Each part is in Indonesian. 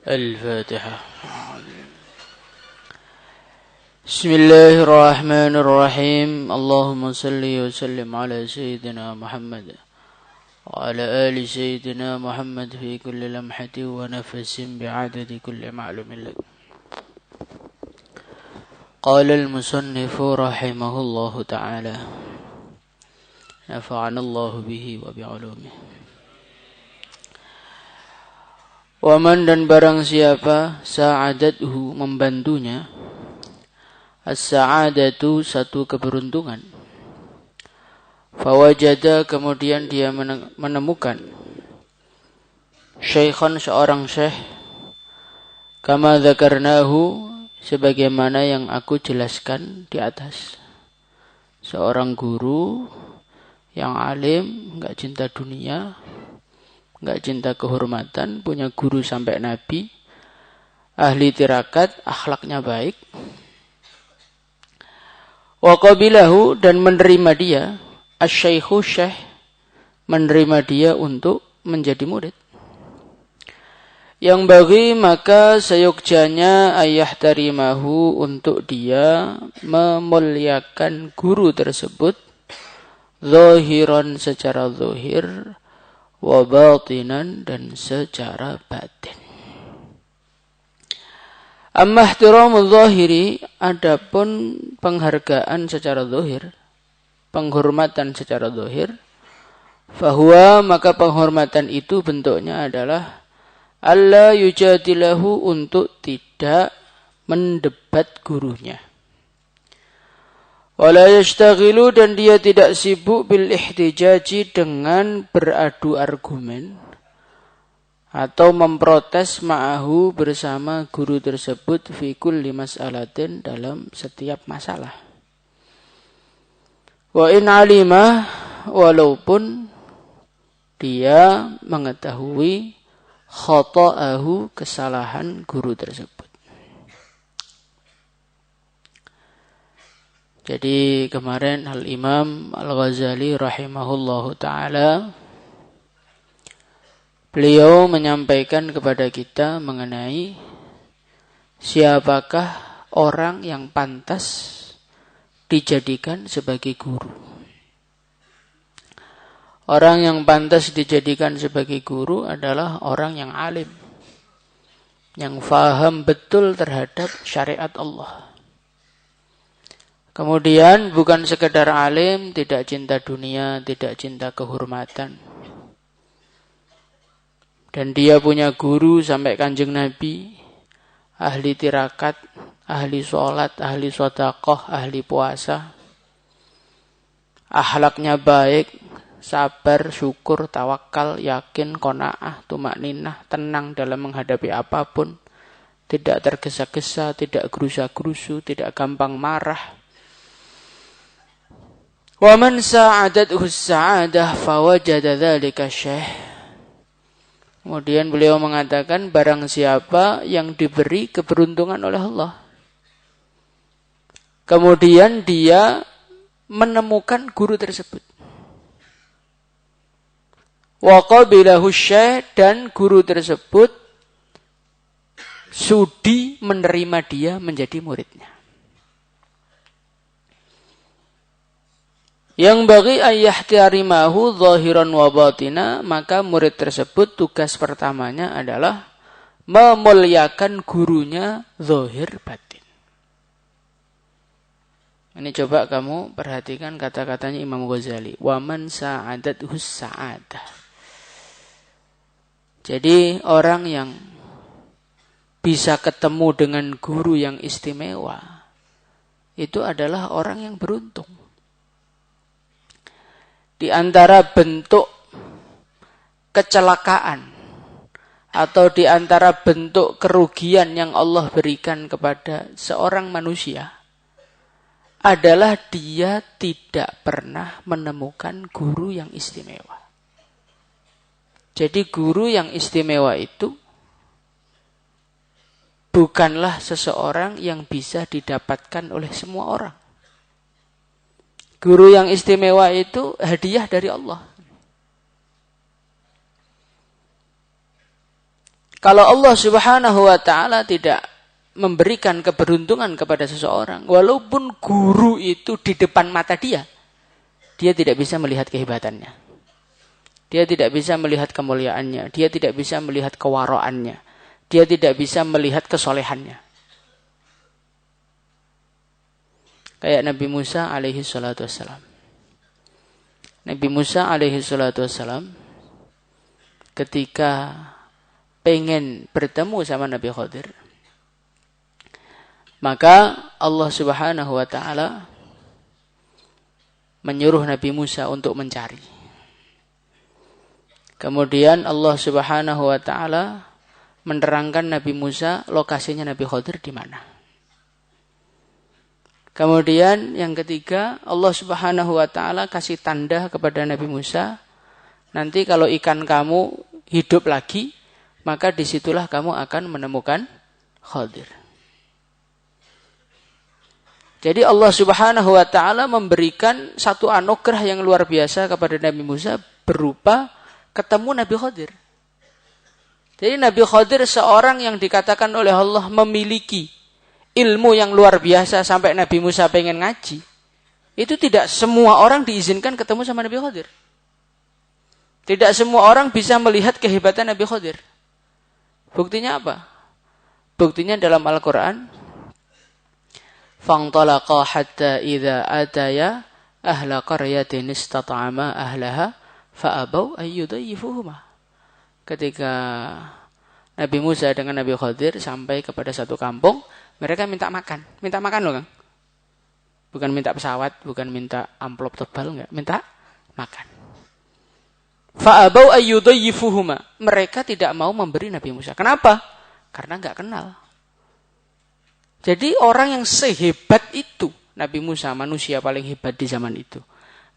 الفاتحة. بسم الله الرحمن الرحيم. اللهم صل وسلم على سيدنا محمد وعلى آل سيدنا محمد في كل لمحة ونفس بعدد كل معلوم لك. قال المصنف رحمه الله تعالى نفعنا الله به وبعلومه. Waman dan barang siapa sa'adathu membantunya, as-sa'adatu satu keberuntungan, fawajada kemudian dia menemukan syaikhan seorang syekh, kama dzakarnahu sebagaimana yang aku jelaskan di atas, seorang guru yang alim, enggak cinta dunia, enggak cinta kehormatan, punya guru sampai nabi, ahli tirakat, akhlaknya baik. Wa qabilahu dan menerima dia, asy-syaikhu syekh menerima dia untuk menjadi murid. Yang bagi maka seyogjanya ayah tarimahu untuk dia memuliakan guru tersebut, zahiran secara zahir, wa batinan dan secara batin. Amma ihtiramul zahiri, adapun penghargaan secara zahir, penghormatan secara zahir, fahuwa maka penghormatan itu bentuknya adalah alla yujadilahu, untuk tidak mendebat gurunya. Wala yashtaghilu dan dia tidak sibuk bil ihtijaji dengan beradu argumen atau memprotes ma'ahu bersama guru tersebut fi kulli mas'alatin dalam setiap masalah. Wa in alimah, walaupun dia mengetahui khata'ahu kesalahan guru tersebut. Jadi kemarin Al-Imam Al-Ghazali rahimahullahu ta'ala, beliau menyampaikan kepada kita mengenai siapakah orang yang pantas dijadikan sebagai guru. Orang yang pantas dijadikan sebagai guru adalah orang yang alim, yang faham betul terhadap syariat Allah. Kemudian bukan sekedar alim, tidak cinta dunia, tidak cinta kehormatan. Dan dia punya guru sampai Kanjeng Nabi, ahli tirakat, ahli sholat, ahli sedekah, ahli puasa. Akhlaknya baik, sabar, syukur, tawakal, yakin, qanaah, tumakninah, tenang dalam menghadapi apapun. Tidak tergesa-gesa, tidak gerusa-gerusu, tidak gampang marah. Wa man sa'adathu as-sa'adah fawajada dzalika syekh. Kemudian beliau mengatakan barang siapa yang diberi keberuntungan oleh Allah, kemudian dia menemukan guru tersebut. Wa qabilahu syekh, dan guru tersebut sudi menerima dia menjadi muridnya. Yang bagi ayyahtarimahu zahiran wa batina, maka murid tersebut tugas pertamanya adalah memuliakan gurunya zahir batin. Ini coba kamu perhatikan kata-katanya Imam Ghazali. Wa man sa'adathu sa'adah. Jadi orang yang bisa ketemu dengan guru yang istimewa, itu adalah orang yang beruntung. Di antara bentuk kecelakaan atau di antara bentuk kerugian yang Allah berikan kepada seorang manusia adalah dia tidak pernah menemukan guru yang istimewa. Jadi guru yang istimewa itu bukanlah seseorang yang bisa didapatkan oleh semua orang. Guru yang istimewa itu hadiah dari Allah. Kalau Allah Subhanahu wa taala tidak memberikan keberuntungan kepada seseorang, walaupun guru itu di depan mata dia tidak bisa melihat kehebatannya. Dia tidak bisa melihat kemuliaannya, dia tidak bisa melihat kewaraannya, dia tidak bisa melihat kesolehannya. Kayak Nabi Musa alaihi salatu wassalam. Nabi Musa alaihi salatu wassalam ketika pengen bertemu sama Nabi Khadir, maka Allah Subhanahu wa taala menyuruh Nabi Musa untuk mencari. Kemudian Allah Subhanahu wa taala menerangkan Nabi Musa lokasinya Nabi Khadir di mana. Kemudian yang ketiga, Allah Subhanahu wa taala kasih tanda kepada Nabi Musa, nanti kalau ikan kamu hidup lagi, maka disitulah kamu akan menemukan Khadir. Jadi Allah Subhanahu wa taala memberikan satu anugerah yang luar biasa kepada Nabi Musa berupa ketemu Nabi Khadir. Jadi Nabi Khadir seorang yang dikatakan oleh Allah memiliki ilmu yang luar biasa sampai Nabi Musa pengen ngaji. Itu tidak semua orang diizinkan ketemu sama Nabi Khadir. Tidak semua orang bisa melihat kehebatan Nabi Khadir. Buktinya apa? Buktinya dalam Al-Quran. Fantalaqa hatta idza ataya ahla qaryatin istat'ama ahlaha fa'abau ayyudayyifuhuma. Ketika Nabi Musa dengan Nabi Khadir sampai kepada satu kampung, mereka minta makan. Minta makan loh, Kang. Bukan minta pesawat, bukan minta amplop tebal, enggak. Minta makan. Fa'abau ayyudayyifuhuma. Mereka tidak mau memberi Nabi Musa. Kenapa? Karena enggak kenal. Jadi orang yang sehebat itu, Nabi Musa, manusia paling hebat di zaman itu.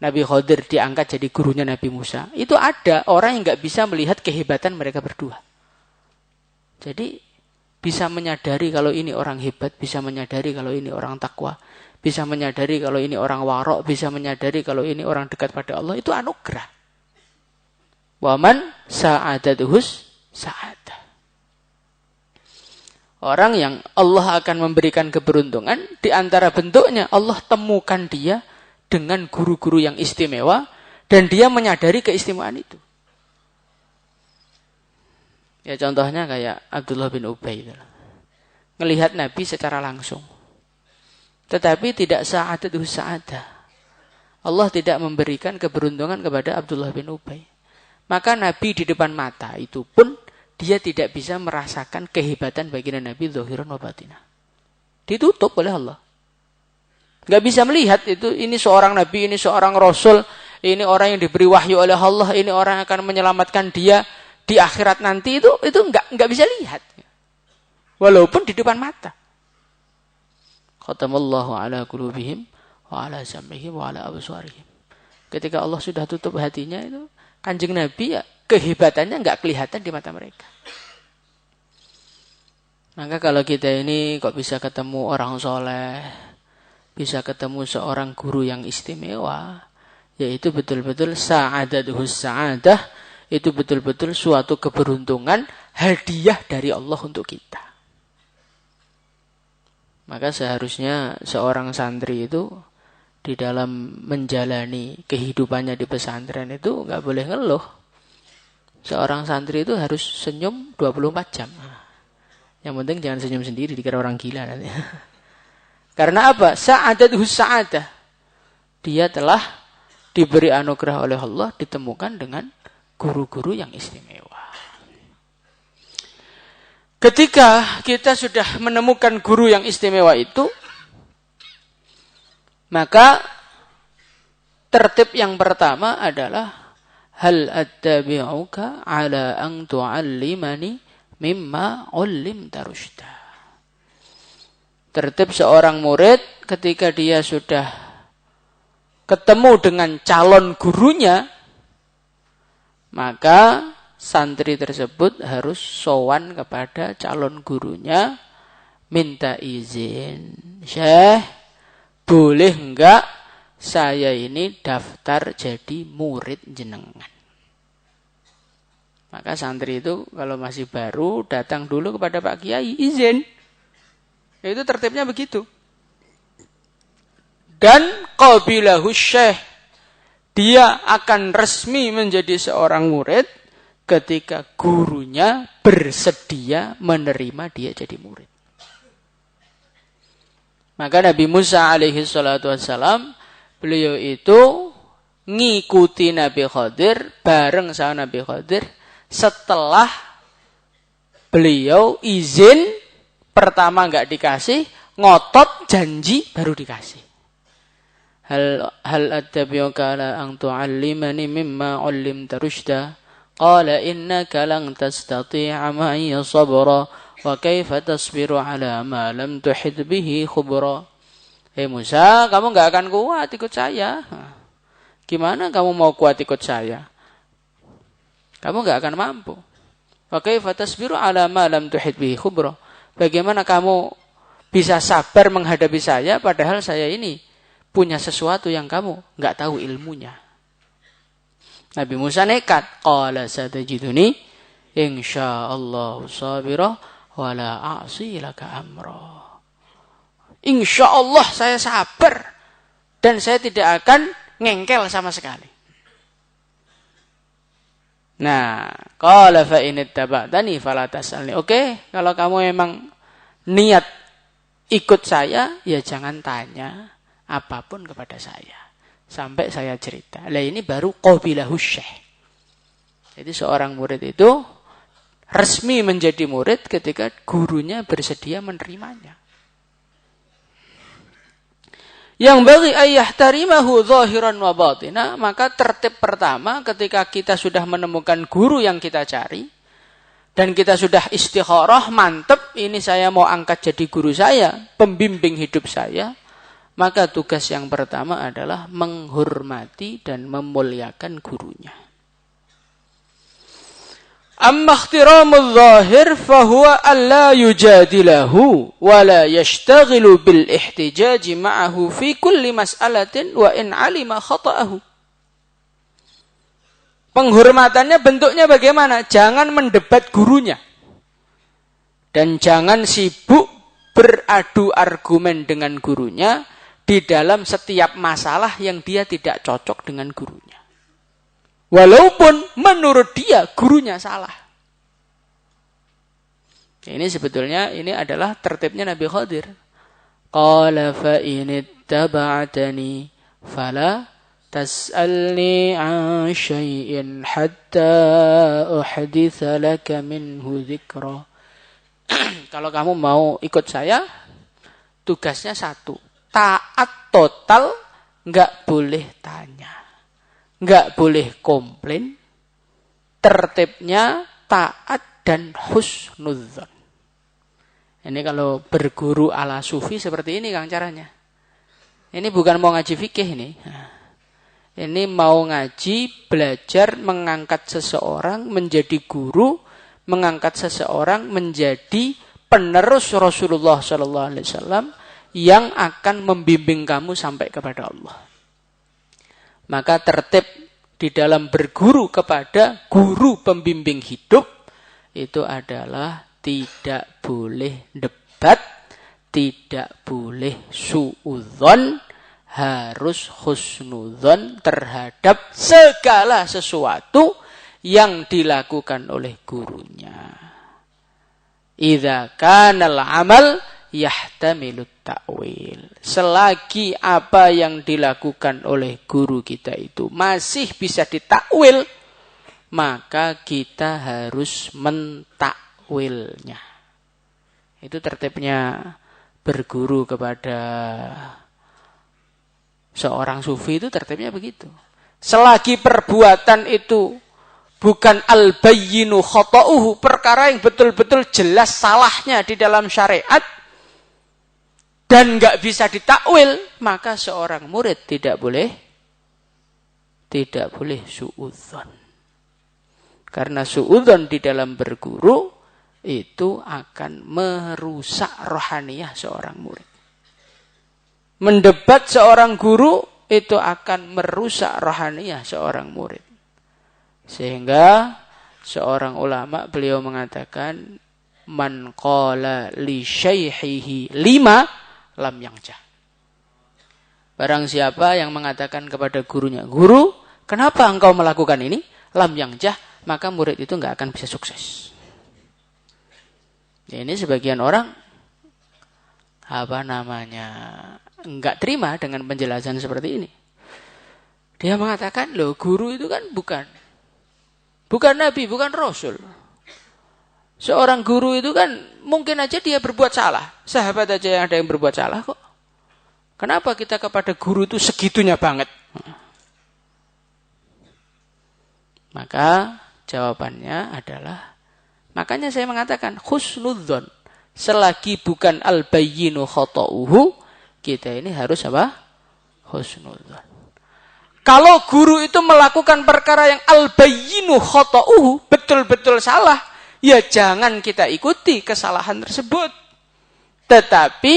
Nabi Khadir diangkat jadi gurunya Nabi Musa. Itu ada orang yang enggak bisa melihat kehebatan mereka berdua. Jadi bisa menyadari kalau ini orang hebat, bisa menyadari kalau ini orang takwa, bisa menyadari kalau ini orang warok, bisa menyadari kalau ini orang dekat pada Allah. Itu anugerah. Waman sa'adatuhus sa'adah. Orang yang Allah akan memberikan keberuntungan, di antara bentuknya Allah temukan dia dengan guru-guru yang istimewa, dan dia menyadari keistimewaan itu. Ya contohnya kayak Abdullah bin Ubay. Ngelihat Nabi secara langsung. Tetapi tidak sa'adatuhus sa'adah. Allah tidak memberikan keberuntungan kepada Abdullah bin Ubay. Maka Nabi di depan mata itu pun dia tidak bisa merasakan kehebatan baginda Nabi zahiran wa batinah. Ditutup oleh Allah. Gak bisa melihat itu, ini seorang Nabi, ini seorang Rasul, ini orang yang diberi wahyu oleh Allah, ini orang yang akan menyelamatkan dia di akhirat nanti, itu nggak bisa lihat. Walaupun di depan mata. Khatamallahu ala qulubihim wa ala sam'ihim wa ala absarihim. Ketika Allah sudah tutup hatinya itu, Kanjeng Nabi ya kehebatannya nggak kelihatan di mata mereka. Maka kalau kita ini kok bisa ketemu orang soleh, bisa ketemu seorang guru yang istimewa, yaitu betul-betul sa'adatuhus sa'adah, itu betul-betul suatu keberuntungan, hadiah dari Allah untuk kita. Maka seharusnya seorang santri itu di dalam menjalani kehidupannya di pesantren itu nggak boleh ngeluh. Seorang santri itu harus senyum 24 jam. Yang penting jangan senyum sendiri, dikira orang gila nanti. Karena apa? Sa'adatuhus sa'adah. Dia telah diberi anugerah oleh Allah, ditemukan dengan guru-guru yang istimewa. Ketika kita sudah menemukan guru yang istimewa itu, maka tertib yang pertama adalah hal attabi'uka ala an tu'allimani mimma 'ullimta rusyda. Tertib seorang murid ketika dia sudah ketemu dengan calon gurunya, maka santri tersebut harus sowan kepada calon gurunya, minta izin. Syekh, boleh enggak saya ini daftar jadi murid jenengan? Maka santri itu kalau masih baru datang dulu kepada Pak Kiai, izin. Itu tertibnya begitu. Dan qabilahu syekh, dia akan resmi menjadi seorang murid ketika gurunya bersedia menerima dia jadi murid. Maka Nabi Musa alaihi salatu wassalam, beliau itu ngikuti Nabi Khadir, bareng sama Nabi Khadir, setelah beliau izin, pertama enggak dikasih, ngotot janji baru dikasih. Hal attabi'uka ala an tu'allimani mimma 'allimta rusyda qala innaka lan tastati'a ma'iya sabra wa kaifa tasbiru ala ma lam tuhid bihi khubra. Musa, kamu enggak akan kuat ikut saya. Gimana kamu mau kuat ikut saya? Kamu enggak akan mampu. Wa kaifa tasbiru ala ma lam tuhid bihi khubra. Bagaimana kamu bisa sabar menghadapi saya padahal saya ini punya sesuatu yang kamu enggak tahu ilmunya. Nabi Musa nekat, qala satajiduni insyaallah sabira wala a'si laka amra. Insyaallah saya sabar dan saya tidak akan ngengkel sama sekali. Nah, qala fa in ittaba'tani fala tasalni. Oke, kalau kamu memang niat ikut saya, ya jangan tanya apapun kepada saya sampai saya cerita. Lah ini baru qabilahu syekh. Jadi seorang murid itu resmi menjadi murid ketika gurunya bersedia menerimanya. Yang bagi ayah tarimahu zahiran wa batina, maka tertib pertama ketika kita sudah menemukan guru yang kita cari dan kita sudah istikharah, mantep ini saya mau angkat jadi guru saya, pembimbing hidup saya, maka tugas yang pertama adalah menghormati dan memuliakan gurunya. Amma ikhtiramul zahir fahuwa alla yujadilahu wa la yashtaghilu bil ihtijaji ma'ahu fi kulli mas'alatin wa in 'alima khata'ahu. Penghormatannya bentuknya bagaimana? Jangan mendebat gurunya. Dan jangan sibuk beradu argumen dengan gurunya di dalam setiap masalah yang dia tidak cocok dengan gurunya. Walaupun menurut dia gurunya salah. Ini sebetulnya ini adalah tertibnya Nabi Khadir. Qala fa in ittaba'tani fala tas'alni 'an syai'in hatta uhditsa laka minhu dzikra. Kalau kamu mau ikut saya, tugasnya satu. Taat total, enggak boleh tanya. Enggak boleh komplain, tertibnya taat dan husnudzon. Ini kalau berguru ala sufi seperti ini Kang caranya. Ini bukan mau ngaji fikih ini. Ini mau ngaji, belajar mengangkat seseorang menjadi guru, mengangkat seseorang menjadi penerus Rasulullah SAW yang akan membimbing kamu sampai kepada Allah. Maka tertib di dalam berguru kepada guru pembimbing hidup itu adalah tidak boleh debat, tidak boleh suudzon, harus husnudzon terhadap segala sesuatu yang dilakukan oleh gurunya. Idza kanal amal yahtamilut ta'wil. Selagi apa yang dilakukan oleh guru kita itu masih bisa ditakwil, maka kita harus mentakwilnya. Itu tertibnya berguru kepada seorang sufi, itu tertibnya begitu. Selagi perbuatan itu bukan al-bayyinu khata'uhu, perkara yang betul-betul jelas salahnya di dalam syariat, dan enggak bisa ditakwil, maka seorang murid tidak boleh suudzon. Karena suudzon di dalam berguru itu akan merusak rohaniyah seorang murid. Mendebat seorang guru itu akan merusak rohaniyah seorang murid. Sehingga seorang ulama, beliau mengatakan, man qala li syaikhihi 5 lam yanjah. Barang siapa yang mengatakan kepada gurunya, guru, kenapa engkau melakukan ini? Lam yanjah, maka murid itu nggak akan bisa sukses. Ini sebagian orang nggak terima dengan penjelasan seperti ini. Dia mengatakan, loh, guru itu kan bukan nabi, bukan rasul. Seorang guru itu kan mungkin aja dia berbuat salah. Sahabat aja yang ada yang berbuat salah kok. Kenapa kita kepada guru itu segitunya banget? Maka jawabannya adalah, makanya saya mengatakan husnudzon. Selagi bukan al-bayyinu khata'uhu, kita ini harus apa? Husnudzon. Kalau guru itu melakukan perkara yang al-bayyinu khata'uhu, betul-betul salah, ya jangan kita ikuti kesalahan tersebut. Tetapi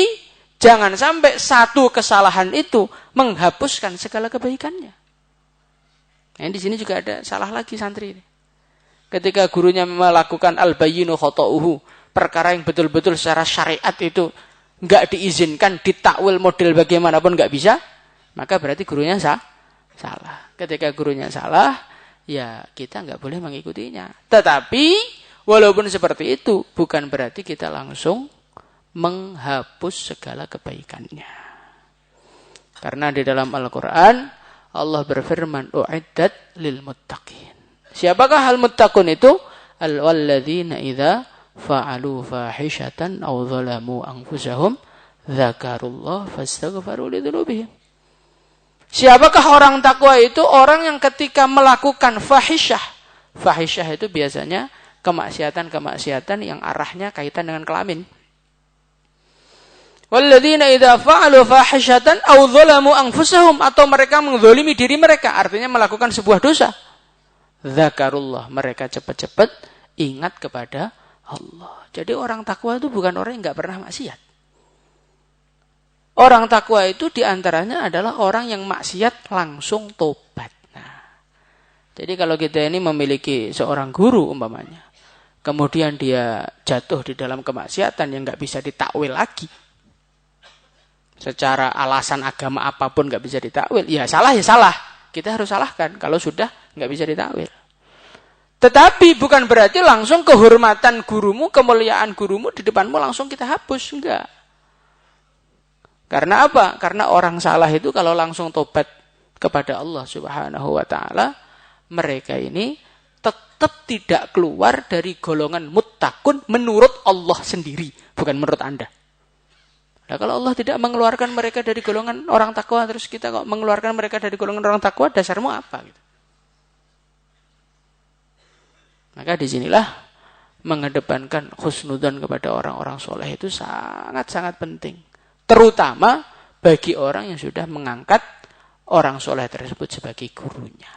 jangan sampai satu kesalahan itu menghapuskan segala kebaikannya. Nah, di sini juga ada salah lagi santri ini. Ketika gurunya melakukan al-bayyinu khata'uhu, perkara yang betul-betul secara syariat itu enggak diizinkan, ditakwil model bagaimanapun enggak bisa, maka berarti gurunya salah. Ketika gurunya salah, ya kita enggak boleh mengikutinya. Tetapi walaupun seperti itu, bukan berarti kita langsung menghapus segala kebaikannya. Karena di dalam Al-Quran, Allah berfirman, u'iddat lil muttaqin. Siapakah al muttaqun itu? Al-walladzina idza fa'alu fahishatan aw zalamu anfusahum dzakarullah fastaghfaru lidzunubihim. Siapakah orang takwa itu? Orang yang ketika melakukan fahisyah. Fahisyah itu biasanya kemaksiatan-kemaksiatan yang arahnya kaitan dengan kelamin. Walladzina idza fa'alu fahishatan aw zalamu anfusahum, atau mereka menzalimi diri mereka, artinya melakukan sebuah dosa. Dzakarullah, mereka cepat-cepat ingat kepada Allah. Jadi orang takwa itu bukan orang yang enggak pernah maksiat. Orang takwa itu diantaranya adalah orang yang maksiat langsung tobat. Nah, jadi kalau kita ini memiliki seorang guru umpamanya, kemudian dia jatuh di dalam kemaksiatan yang enggak bisa ditakwil lagi, secara alasan agama apapun nggak bisa ditakwil, ya salah, kita harus salahkan kalau sudah nggak bisa ditakwil. Tetapi bukan berarti langsung kehormatan gurumu, kemuliaan gurumu di depanmu langsung kita hapus, enggak. Karena apa? Karena orang salah itu kalau langsung tobat kepada Allah Subhanahu wa taala, mereka ini tetap tidak keluar dari golongan muttaqun menurut Allah sendiri, bukan menurut Anda. Nah, kalau Allah tidak mengeluarkan mereka dari golongan orang takwa, terus kita kok mengeluarkan mereka dari golongan orang takwa, dasarmu apa? Gitu. Maka disinilah mengedepankan husnudzon kepada orang-orang soleh itu sangat-sangat penting. Terutama bagi orang yang sudah mengangkat orang soleh tersebut sebagai gurunya.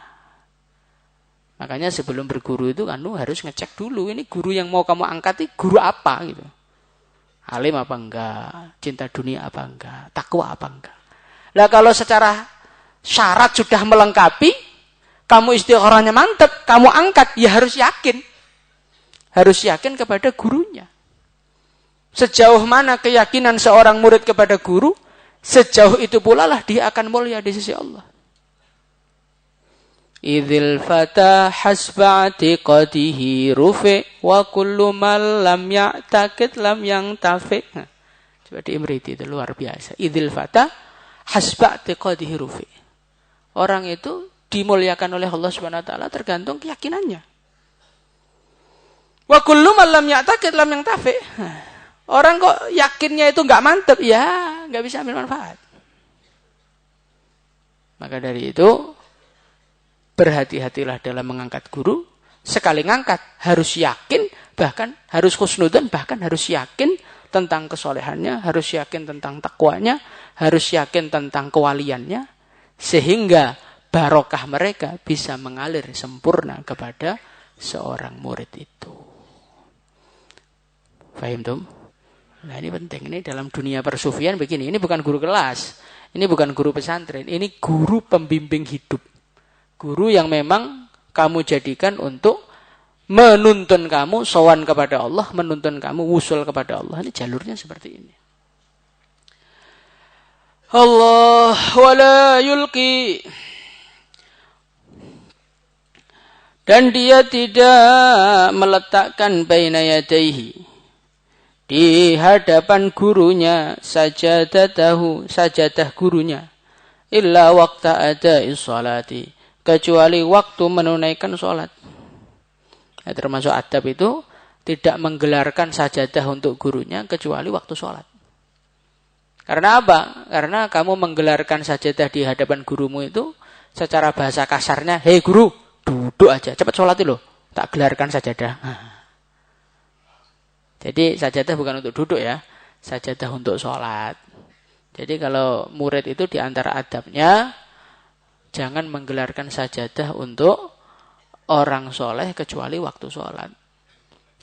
Makanya sebelum berguru itu kamu harus ngecek dulu, ini guru yang mau kamu angkat ini guru apa gitu. Alim apa enggak, cinta dunia apa enggak, takwa apa enggak. Nah kalau secara syarat sudah melengkapi, kamu istikharahnya mantap, kamu angkat, ya harus yakin. Harus yakin kepada gurunya. Sejauh mana keyakinan seorang murid kepada guru, sejauh itu pula lah dia akan mulia di sisi Allah. Idzil fata hasba'ati qadihi rufi wa kullu man lam ya'taqid lam yantafi. Coba diimriti, itu luar biasa. Idzil fata hasba'ati qadihi rufi. Orang itu dimuliakan oleh Allah Subhanahu wa taala tergantung keyakinannya. Wa kullu man lam ya'taqid lam yantafi. Orang kok yakinnya itu enggak mantap, ya enggak bisa ambil manfaat. Maka dari itu berhati-hatilah dalam mengangkat guru. Sekali ngangkat harus yakin, bahkan harus husnudzon, bahkan harus yakin tentang kesolehannya, harus yakin tentang takwanya, harus yakin tentang kewaliannya, sehingga barokah mereka bisa mengalir sempurna kepada seorang murid itu. Paham tuh? Nah ini penting, ini dalam dunia persufian begini, ini bukan guru kelas, ini bukan guru pesantren, ini guru pembimbing hidup. Guru yang memang kamu jadikan untuk menuntun kamu sowan kepada Allah, menuntun kamu wusul kepada Allah. Ini jalurnya seperti ini. Allah wala yulqi, dan dia tidak meletakkan baina yadaihi, di hadapan gurunya, sajadah gurunya, illa waqta ada'i sholati, kecuali waktu menunaikan sholat. Ya, termasuk adab itu tidak menggelarkan sajadah untuk gurunya kecuali waktu sholat. Karena apa? Karena kamu menggelarkan sajadah di hadapan gurumu itu secara bahasa kasarnya, hei guru, duduk aja, cepat sholat loh, tak gelarkan sajadah. Jadi sajadah bukan untuk duduk ya, sajadah untuk sholat. Jadi kalau murid itu diantara adabnya, jangan menggelarkan sajadah untuk orang soleh kecuali waktu sholat.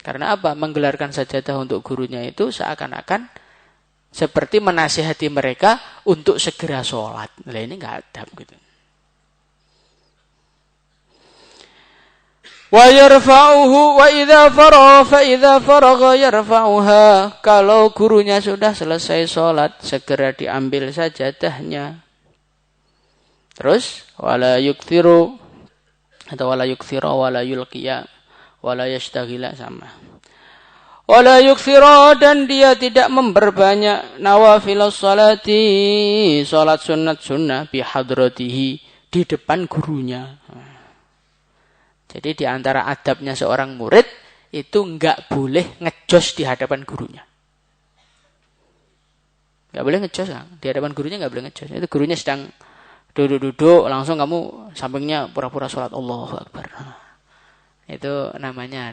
Karena apa? Menggelarkan sajadah untuk gurunya itu seakan-akan seperti menasihati mereka untuk segera sholat. Nah ini nggak adab gitu. Wa yarfa'uhu wa idza faragha fa idza faragha yarfa'uha. Kalau gurunya sudah selesai sholat, segera diambil sajadahnya. Terus wala yukthiru atau wala yukthira wala yulqiya wala yastaghila sama. Wala yukthira, dan dia tidak memperbanyak nawafil sholati, sholat sunnah bihadratihi, di depan gurunya. Jadi di antara adabnya seorang murid itu enggak boleh ngejos di hadapan gurunya. Enggak boleh ngejos kan? Di hadapan gurunya enggak boleh ngejos. Itu gurunya sedang duduk-duduk, langsung kamu sampingnya pura-pura sholat Allahu Akbar. Itu namanya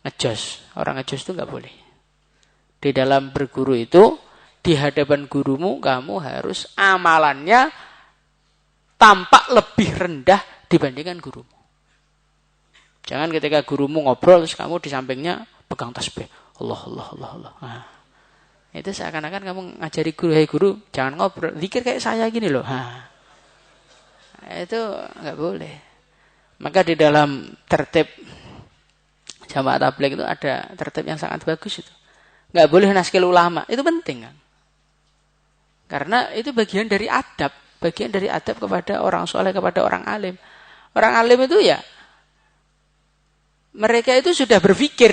ngejos. Orang ngejos itu enggak boleh. Di dalam berguru itu, di hadapan gurumu kamu harus amalannya tampak lebih rendah dibandingkan gurumu. Jangan ketika gurumu ngobrol terus kamu di sampingnya pegang tasbih. Allah. Nah, itu seakan-akan kamu ngajari guru, hei guru, jangan ngobrol, zikir kayak saya gini loh. Nah, itu enggak boleh. Maka di dalam tertib jamaah tabligh itu ada tertib yang sangat bagus itu. Enggak boleh naskil ulama, itu penting kan. Karena itu bagian dari adab kepada orang soleh, kepada orang alim. Orang alim itu ya, mereka itu sudah berpikir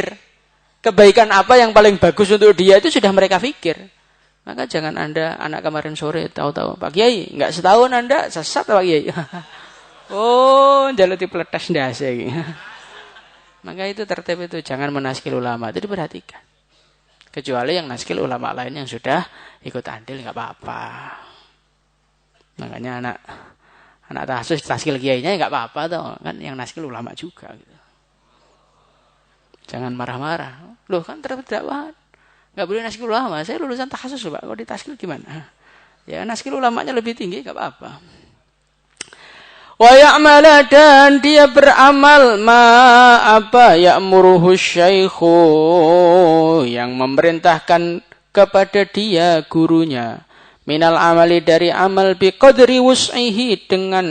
kebaikan apa yang paling bagus untuk dia, itu sudah mereka pikir. Maka jangan Anda anak kemarin sore tahu-tahu Pak Kiai, enggak setahun Anda sesat Pak Kiai. Oh, njaluk dipletes ndase iki. Maka itu tertib itu, jangan menaskil ulama, itu diperhatikan. Kecuali yang naskil ulama lain yang sudah ikut andil enggak apa-apa. Makanya anak tahsus naskil kiainya enggak apa-apa toh, kan yang naskil ulama juga gitu. Jangan marah-marah. Loh kan tertib dakwah. Enggak boleh naskil ulama. Saya lulusan tahsus Pak, kalau ditaskil gimana? Ya naskil ulamanya lebih tinggi enggak apa-apa. Wa ya'mala, dan dia beramal apa ya'muruhu syaikhu, yang memerintahkan kepada dia gurunya, minal amali, dari amal, biqadri wus'ihi, dengan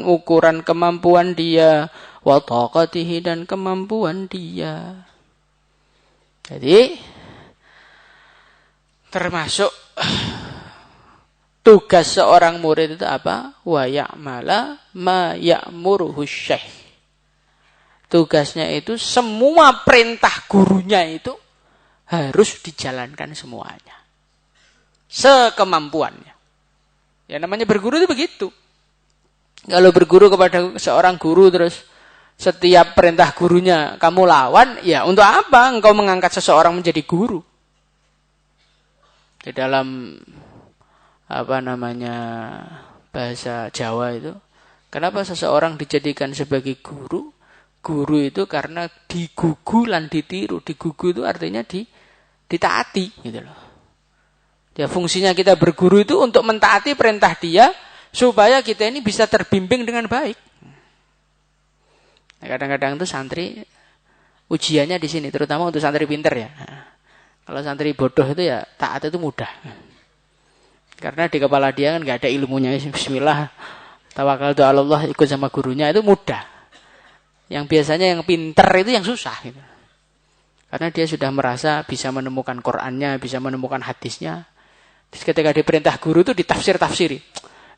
ukuran kemampuan dia, wa taqatihi, dan kemampuan dia. Jadi termasuk tugas seorang murid itu apa? Wa ya'mala ma ya'muruhu syaikh. Tugasnya itu semua perintah gurunya itu harus dijalankan semuanya. Sekemampuannya. Ya namanya berguru itu begitu. Kalau berguru kepada seorang guru terus setiap perintah gurunya kamu lawan, ya untuk apa engkau mengangkat seseorang menjadi guru? Di dalam bahasa Jawa itu, kenapa seseorang dijadikan sebagai guru? Guru itu karena digugu lan ditiru. Digugu itu artinya ditaati gitu loh. Ya fungsinya kita berguru itu untuk mentaati perintah dia supaya kita ini bisa terbimbing dengan baik. Nah, kadang-kadang itu santri ujiannya di sini, terutama untuk santri pinter ya. Kalau santri bodoh itu ya taat itu mudah. Karena di kepala dia kan nggak ada ilmunya. Bismillah, tawakaltu 'alallah, ikut sama gurunya itu mudah. Yang biasanya yang pinter itu yang susah gitu. Karena dia sudah merasa bisa menemukan Qur'annya, bisa menemukan hadisnya. Terus ketika diperintah guru itu ditafsir-tafsiri.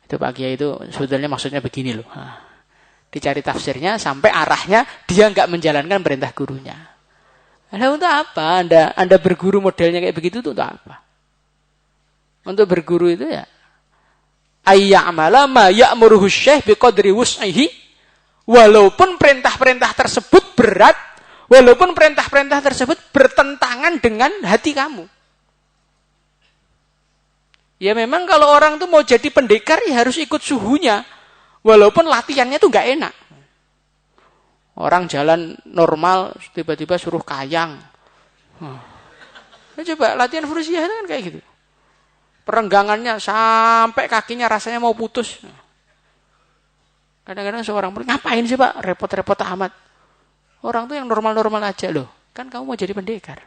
Itu Pak Kiai itu sebetulnya maksudnya begini loh. Dicari tafsirnya sampai arahnya dia nggak menjalankan perintah gurunya. Nah, untuk apa? Anda berguru modelnya kayak begitu itu untuk apa? Untuk berguru itu ya ayya'mala ma ya'muruhu syekh biqadri wus'ihi, walaupun perintah-perintah tersebut berat, walaupun perintah-perintah tersebut bertentangan dengan hati kamu. Ya memang kalau orang tuh mau jadi pendekar ya harus ikut suhunya, walaupun latihannya tuh nggak enak. Orang jalan normal tiba-tiba suruh kayang. Nah, coba latihan furusiah kan kayak gitu. Perenggangannya sampai kakinya rasanya mau putus. Kadang-kadang seorang ngapain sih Pak repot-repot amat. Orang tuh yang normal-normal aja loh. Kan kamu mau jadi pendekar.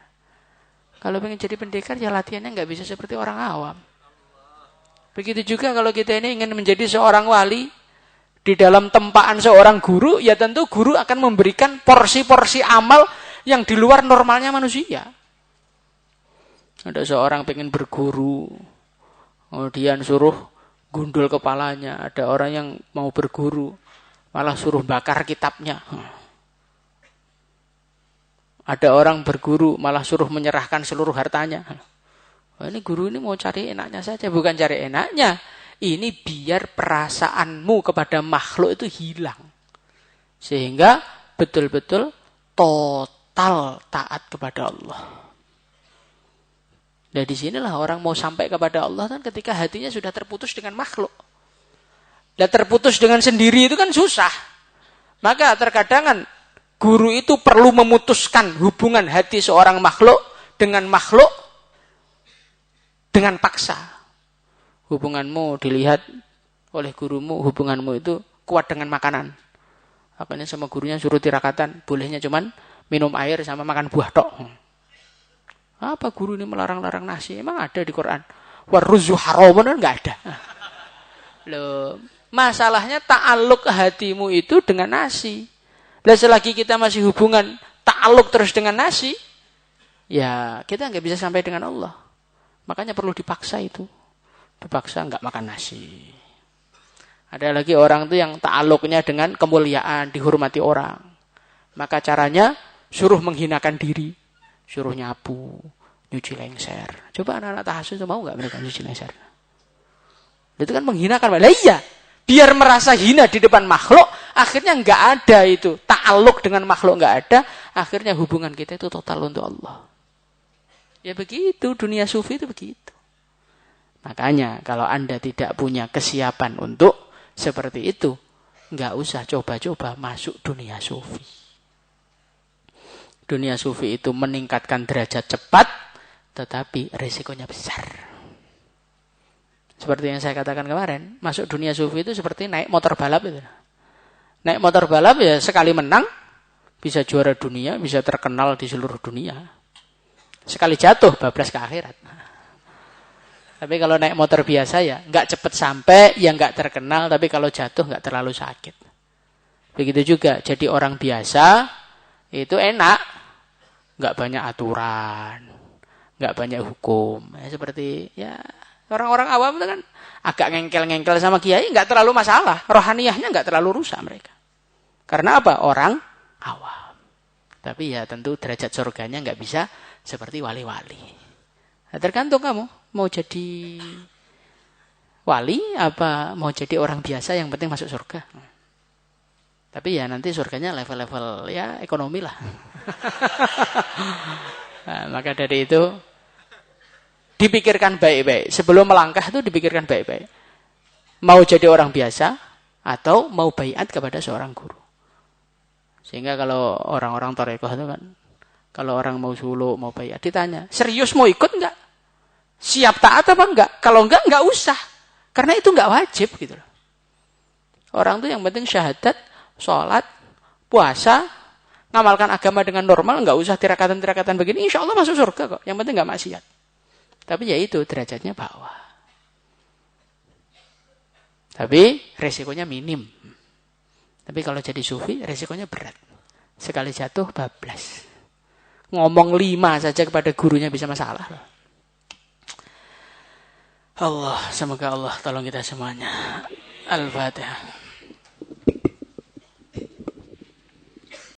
Kalau pengen jadi pendekar ya latihannya nggak bisa seperti orang awam. Begitu juga kalau kita ini ingin menjadi seorang wali. Di dalam tempaan seorang guru, ya tentu guru akan memberikan porsi-porsi amal yang di luar normalnya manusia. Ada seorang pengen berguru, kemudian suruh gundul kepalanya. Ada orang yang mau berguru, malah suruh bakar kitabnya. Ada orang berguru, malah suruh menyerahkan seluruh hartanya. Oh, ini guru ini mau cari enaknya saja, bukan cari enaknya. Ini biar perasaanmu kepada makhluk itu hilang. Sehingga betul-betul total taat kepada Allah. Dan disinilah orang mau sampai kepada Allah kan ketika hatinya sudah terputus dengan makhluk. Dan terputus dengan sendiri itu kan susah. Maka terkadang kan guru itu perlu memutuskan hubungan hati seorang makhluk dengan paksa. Hubunganmu dilihat oleh gurumu, hubunganmu itu kuat dengan makanan. Makanya sama gurunya suruh tirakatan, bolehnya cuman minum air sama makan buah tok. Apa guru ini melarang-larang nasi? Emang ada di Quran? Warruzu haramun kan enggak ada. Loh, masalahnya ta'aluk hatimu itu dengan nasi. Dan selagi kita masih hubungan ta'aluk terus dengan nasi, ya kita enggak bisa sampai dengan Allah. Makanya perlu dipaksa itu. Dipaksa enggak makan nasi. Ada lagi orang tuh yang ta'aluknya dengan kemuliaan, dihormati orang. Maka caranya suruh menghinakan diri. Suruh nyapu, nyuci lengser. Coba anak-anak tahassus itu mau enggak mereka nyuci lengser? Itu kan menghinakan. Lah iya, biar merasa hina di depan makhluk, akhirnya enggak ada itu. Ta'aluk dengan makhluk enggak ada, akhirnya hubungan kita itu total untuk Allah. Ya begitu, dunia sufi itu begitu. Makanya kalau Anda tidak punya kesiapan untuk seperti itu, nggak usah coba-coba masuk dunia sufi. Dunia sufi itu meningkatkan derajat cepat, tetapi resikonya besar. Seperti yang saya katakan kemarin, masuk dunia sufi itu seperti naik motor balap itu. Naik motor balap ya sekali menang, bisa juara dunia, bisa terkenal di seluruh dunia. Sekali jatuh, bablas ke akhirat. Tapi kalau naik motor biasa ya nggak cepat sampai, ya nggak terkenal, tapi kalau jatuh nggak terlalu sakit. Begitu juga jadi orang biasa itu enak, nggak banyak aturan, nggak banyak hukum. Ya, seperti ya orang-orang awam itu kan agak ngengkel-ngengkel sama kiai, nggak terlalu masalah, rohaniyahnya nggak terlalu rusak mereka. Karena apa? Orang awam. Tapi ya tentu derajat surganya nggak bisa seperti wali-wali. Nah, tergantung kamu mau jadi wali apa mau jadi orang biasa, yang penting masuk surga. Tapi ya nanti surganya level-level ya ekonomi lah. Nah, maka dari itu dipikirkan baik-baik. Sebelum melangkah itu dipikirkan baik-baik. Mau jadi orang biasa atau mau baiat kepada seorang guru. Sehingga kalau orang-orang tarekat itu kan, kalau orang mau suluk, mau baiat, ditanya, serius mau ikut enggak? Siap taat apa enggak? Kalau enggak usah. Karena itu enggak wajib gitu loh. Orang tuh yang penting syahadat, sholat, puasa, ngamalkan agama dengan normal, enggak usah tirakatan-tirakatan begini, insya Allah masuk surga kok. Yang penting enggak maksiat. Tapi ya itu derajatnya bawah. Tapi resikonya minim. Tapi kalau jadi sufi resikonya berat. Sekali jatuh bablas. Ngomong 5 saja kepada gurunya bisa masalah. Allah, semoga Allah tolong kita semuanya. Al-Fatihah.